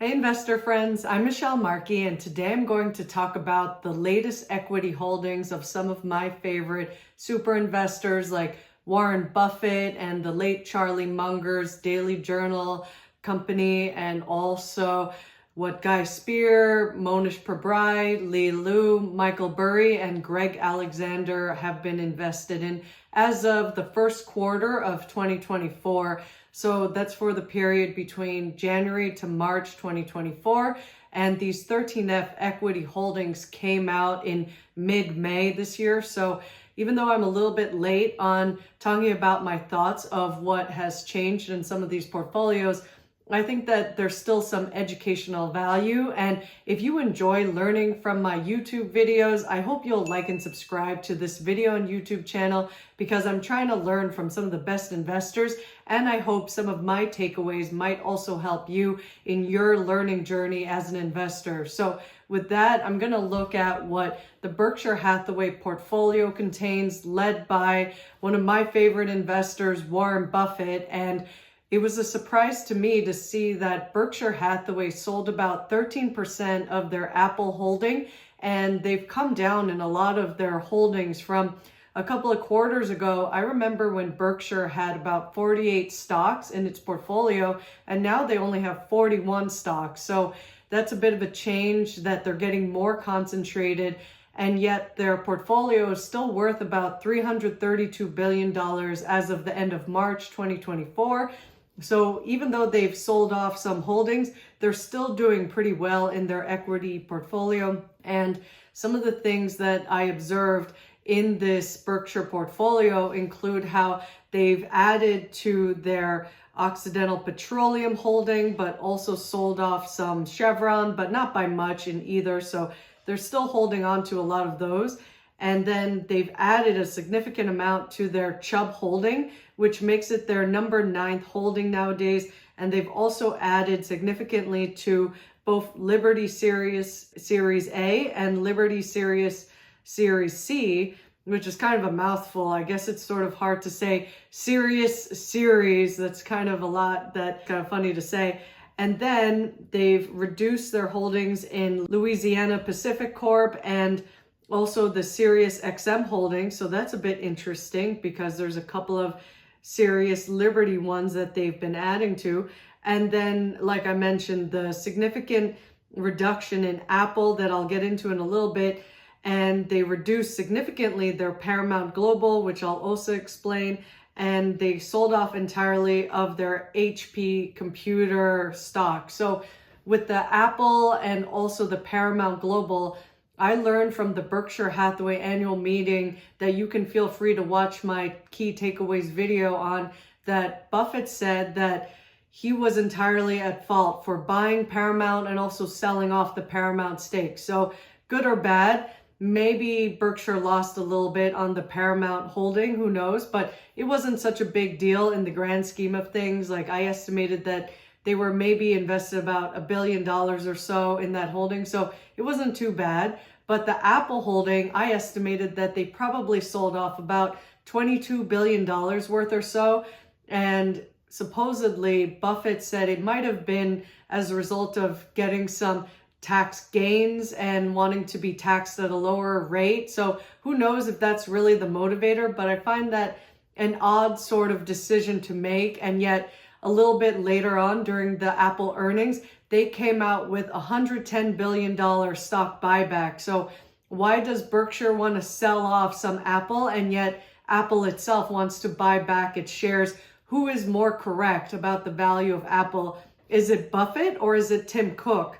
Hey investor friends, I'm Michelle Markey, and today I'm going to talk about the latest equity holdings of some of my favorite super investors like Warren Buffett and the late Charlie Munger's Daily Journal company, and also what Spier, Monish Pabrai, Lee Liu, Michael Burry, and Greg Alexander have been invested in as of the first quarter of 2024. So that's for the period between January to March 2024. And these 13F equity holdings came out in mid-May this year. So even though I'm a little bit late on talking about my thoughts of what has changed in some of these portfolios, I think that there's still some educational value. And if you enjoy learning from my YouTube videos, I hope you'll like and subscribe to this video and YouTube channel, because I'm trying to learn from some of the best investors. And I hope some of my takeaways might also help you in your learning journey as an investor. So with that, I'm going to look at what the Berkshire Hathaway portfolio contains, led by one of my favorite investors, Warren Buffett. And it was a surprise to me to see that Berkshire Hathaway sold about 13% of their Apple holding, and they've come down in a lot of their holdings from a couple of quarters ago. I remember when Berkshire had about 48 stocks in its portfolio, and now they only have 41 stocks. So that's a bit of a change, that they're getting more concentrated, and yet their portfolio is still worth about $332 billion as of the end of March 2024. So even though they've sold off some holdings, they're still doing pretty well in their equity portfolio. And some of the things that I observed in this Berkshire portfolio include how they've added to their Occidental Petroleum holding, but also sold off some Chevron, but not by much in either. So they're still holding on to a lot of those. And then they've added a significant amount to their Chubb holding, which makes it their number 9th holding nowadays. And they've also added significantly to both Liberty Series A and Liberty Series C, which is kind of a mouthful. I guess it's sort of hard to say. Series, that's kind of a lot, that's kind of funny to say. And then they've reduced their holdings in Louisiana Pacific Corp and also the Sirius XM holdings. So that's a bit interesting, because there's a couple of Sirius Liberty ones that they've been adding to. And then, like I mentioned, the significant reduction in Apple that I'll get into in a little bit. And they reduced significantly their Paramount Global, which I'll also explain. And they sold off entirely of their HP computer stock. So with the Apple and also the Paramount Global, I learned from the Berkshire Hathaway annual meeting that you can feel free to watch my key takeaways video on, that Buffett said that he was entirely at fault for buying Paramount and also selling off the Paramount stake. So good or bad, maybe Berkshire lost a little bit on the Paramount holding, who knows, but it wasn't such a big deal in the grand scheme of things. Like, I estimated that they were maybe invested about $1 billion or so in that holding. So it wasn't too bad. But the Apple holding, I estimated that they probably sold off about $22 billion worth or so. And supposedly Buffett said it might have been as a result of getting some tax gains and wanting to be taxed at a lower rate. So who knows if that's really the motivator, but I find that an odd sort of decision to make. And yet a little bit later on during the Apple earnings, they came out with $110 billion stock buyback. So why does Berkshire want to sell off some Apple, and yet Apple itself wants to buy back its shares? Who is more correct about the value of Apple? Is it Buffett or is it Tim Cook?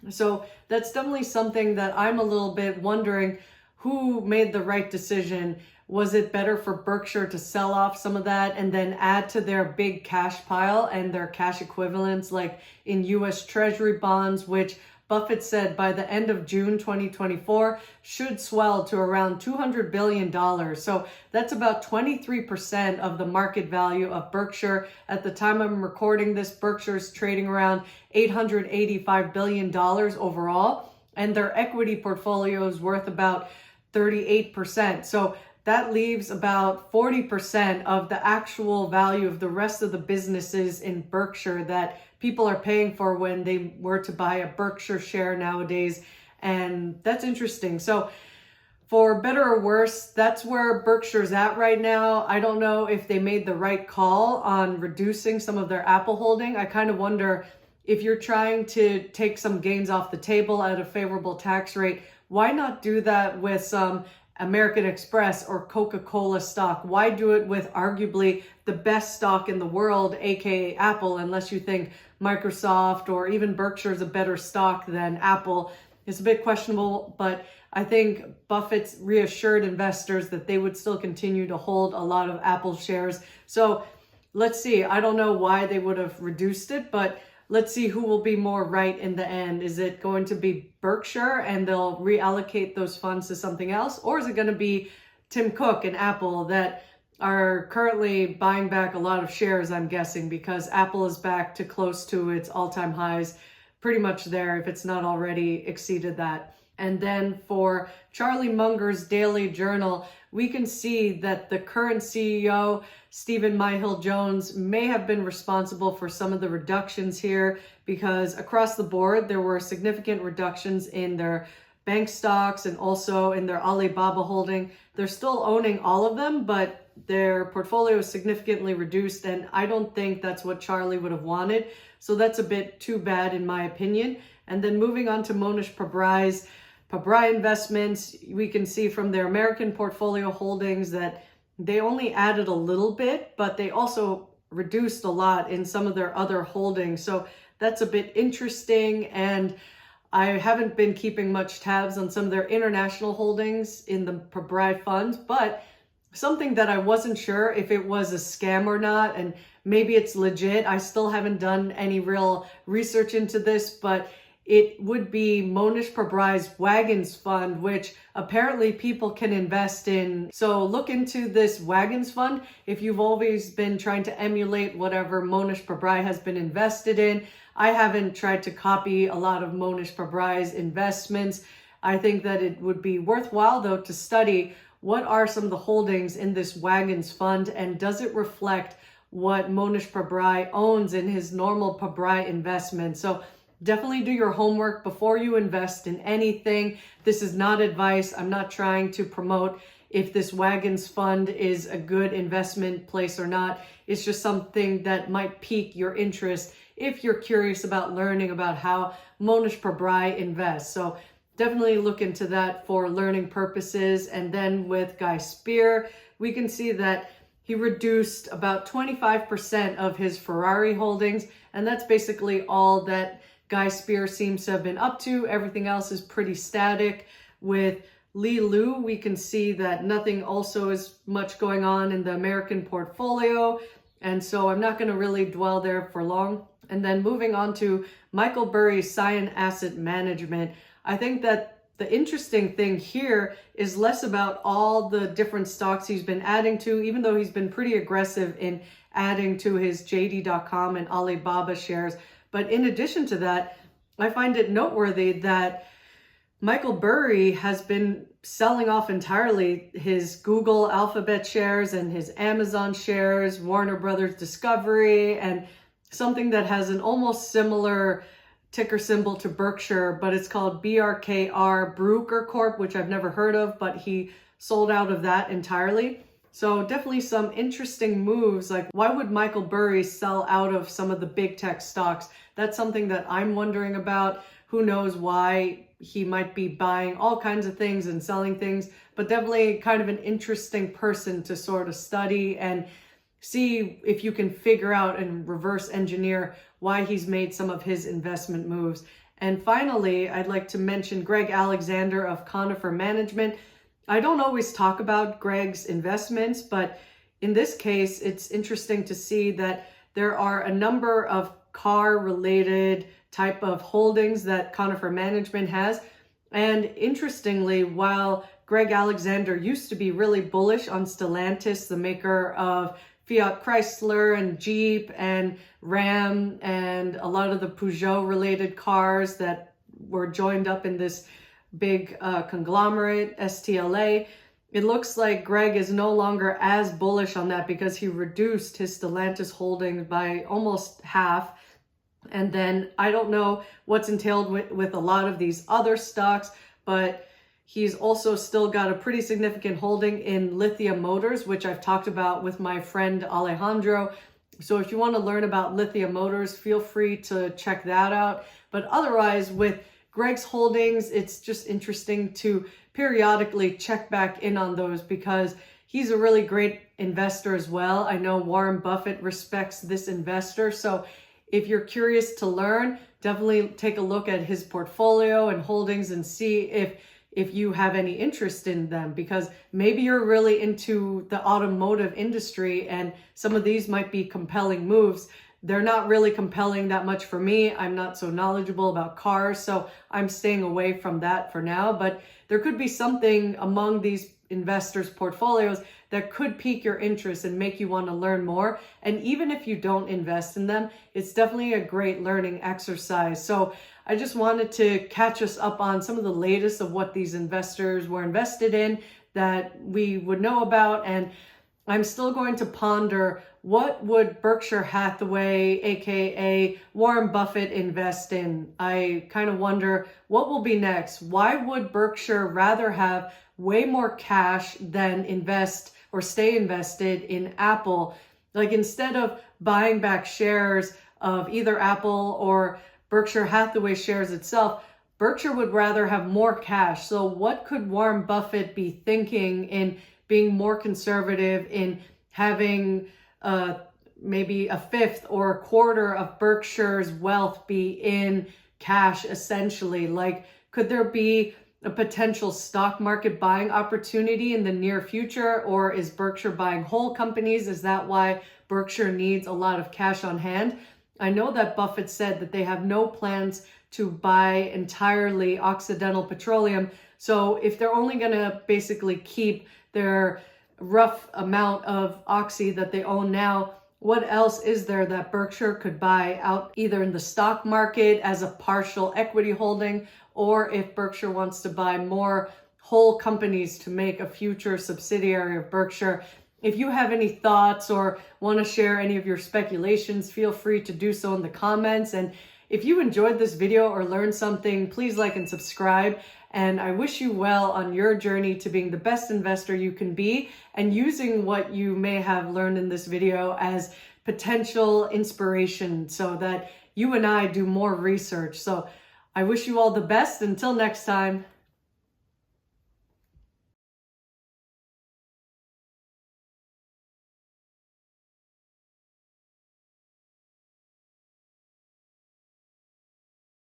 So that's definitely something that I'm a little bit wondering, who made the right decision. Was it better for Berkshire to sell off some of that and then add to their big cash pile and their cash equivalents, like in US Treasury bonds, which Buffett said by the end of June 2024 should swell to around $200 billion. So that's about 23% of the market value of Berkshire. At the time I'm recording this, Berkshire is trading around $885 billion overall, and their equity portfolio is worth about 38%. So that leaves about 40% of the actual value of the rest of the businesses in Berkshire that people are paying for when they were to buy a Berkshire share nowadays. And that's interesting. So for better or worse, that's where Berkshire's at right now. I don't know if they made the right call on reducing some of their Apple holding. I kind of wonder, if you're trying to take some gains off the table at a favorable tax rate, why not do that with some American Express or Coca-Cola stock? Why do it with arguably the best stock in the world, aka Apple, unless you think Microsoft or even Berkshire is a better stock than Apple? It's a bit questionable, but I think Buffett's reassured investors that they would still continue to hold a lot of Apple shares. So let's see. I don't know why they would have reduced it, but let's see who will be more right in the end. Is it going to be Berkshire and they'll reallocate those funds to something else? Or is it going to be Tim Cook and Apple that are currently buying back a lot of shares, I'm guessing, because Apple is back to close to its all-time highs, pretty much there if it's not already exceeded that. And then for Charlie Munger's Daily Journal, we can see that the current CEO, Stephen Myhill-Jones, may have been responsible for some of the reductions here, because across the board, there were significant reductions in their bank stocks and also in their Alibaba holding. They're still owning all of them, but their portfolio is significantly reduced, and I don't think that's what Charlie would have wanted. So that's a bit too bad in my opinion. And then moving on to Monish Pabrai's Pabrai investments, we can see from their American portfolio holdings that they only added a little bit, but they also reduced a lot in some of their other holdings. So that's a bit interesting. And I haven't been keeping much tabs on some of their international holdings in the Pabrai fund, but something that I wasn't sure if it was a scam or not, and maybe it's legit. I still haven't done any real research into this, but it would be Monish Pabrai's Wagons Fund, which apparently people can invest in. So look into this Wagons Fund if you've always been trying to emulate whatever Monish Pabrai has been invested in. I haven't tried to copy a lot of Monish Pabrai's investments. I think that it would be worthwhile, though, to study what are some of the holdings in this Wagons Fund, and does it reflect what Monish Pabrai owns in his normal Pabrai investment. So definitely do your homework before you invest in anything. This is not advice. I'm not trying to promote if this Wagons Fund is a good investment place or not. It's just something that might pique your interest if you're curious about learning about how Monish Pabrai invests. So definitely look into that for learning purposes. And then with Guy Spier, we can see that he reduced about 25% of his Ferrari holdings, and that's basically all that Guy Spier seems to have been up to. Everything else is pretty static. With Li Lu, we can see that nothing also is much going on in the American portfolio, and so I'm not going to really dwell there for long. And then moving on to Michael Burry's Cyan Asset Management, I think that the interesting thing here is less about all the different stocks he's been adding to, even though he's been pretty aggressive in adding to his JD.com and Alibaba shares. But in addition to that, I find it noteworthy that Michael Burry has been selling off entirely his Google Alphabet shares and his Amazon shares, Warner Brothers Discovery, and something that has an almost similar ticker symbol to Berkshire, but it's called BRKR, Bruker Corp, which I've never heard of, but he sold out of that entirely. So definitely some interesting moves. Like, why would Michael Burry sell out of some of the big tech stocks? That's something that I'm wondering about. Who knows why he might be buying all kinds of things and selling things, but definitely kind of an interesting person to sort of study and see if you can figure out and reverse engineer why he's made some of his investment moves. And finally, I'd like to mention Greg Alexander of Conifer Management. I don't always talk about Greg's investments, but in this case, it's interesting to see that there are a number of car-related type of holdings that Conifer Management has. And interestingly, while Greg Alexander used to be really bullish on Stellantis, the maker of Fiat Chrysler and Jeep and Ram and a lot of the Peugeot-related cars that were joined up in this big conglomerate, STLA, it looks like Greg is no longer as bullish on that because he reduced his Stellantis holdings by almost half. And then I don't know what's entailed with a lot of these other stocks, but he's also still got a pretty significant holding in lithium motors, which I've talked about with my friend Alejandro. So if you want to learn about lithium motors, feel free to check that out. But otherwise, with Greg's holdings, it's just interesting to periodically check back in on those because he's a really great investor as well. I know Warren Buffett respects this investor. So if you're curious to learn, definitely take a look at his portfolio and holdings and see if you have any interest in them, because maybe you're really into the automotive industry and some of these might be compelling moves. They're not really compelling that much for me. I'm not so knowledgeable about cars, so I'm staying away from that for now. But there could be something among these investors' portfolios that could pique your interest and make you want to learn more. And even if you don't invest in them, it's definitely a great learning exercise. So I just wanted to catch us up on some of the latest of what these investors were invested in that we would know about. And I'm still going to ponder, what would Berkshire Hathaway, aka Warren Buffett, invest in? I kind of wonder what will be next. Why would Berkshire rather have way more cash than invest or stay invested in Apple? Like, instead of buying back shares of either Apple or Berkshire Hathaway shares itself, Berkshire would rather have more cash. So what could Warren Buffett be thinking in being more conservative, in having maybe a fifth or a quarter of Berkshire's wealth be in cash, essentially? Like, could there be a potential stock market buying opportunity in the near future? Or is Berkshire buying whole companies? Is that why Berkshire needs a lot of cash on hand? I know that Buffett said that they have no plans to buy entirely Occidental Petroleum. So if they're only going to basically keep their rough amount of Oxy that they own now, what else is there that Berkshire could buy out either in the stock market as a partial equity holding, or if Berkshire wants to buy more whole companies to make a future subsidiary of Berkshire? If you have any thoughts or want to share any of your speculations, feel free to do so in the comments. And if you enjoyed this video or learned something, please like and subscribe. And I wish you well on your journey to being the best investor you can be and using what you may have learned in this video as potential inspiration so that you and I do more research. So I wish you all the best. Until next time.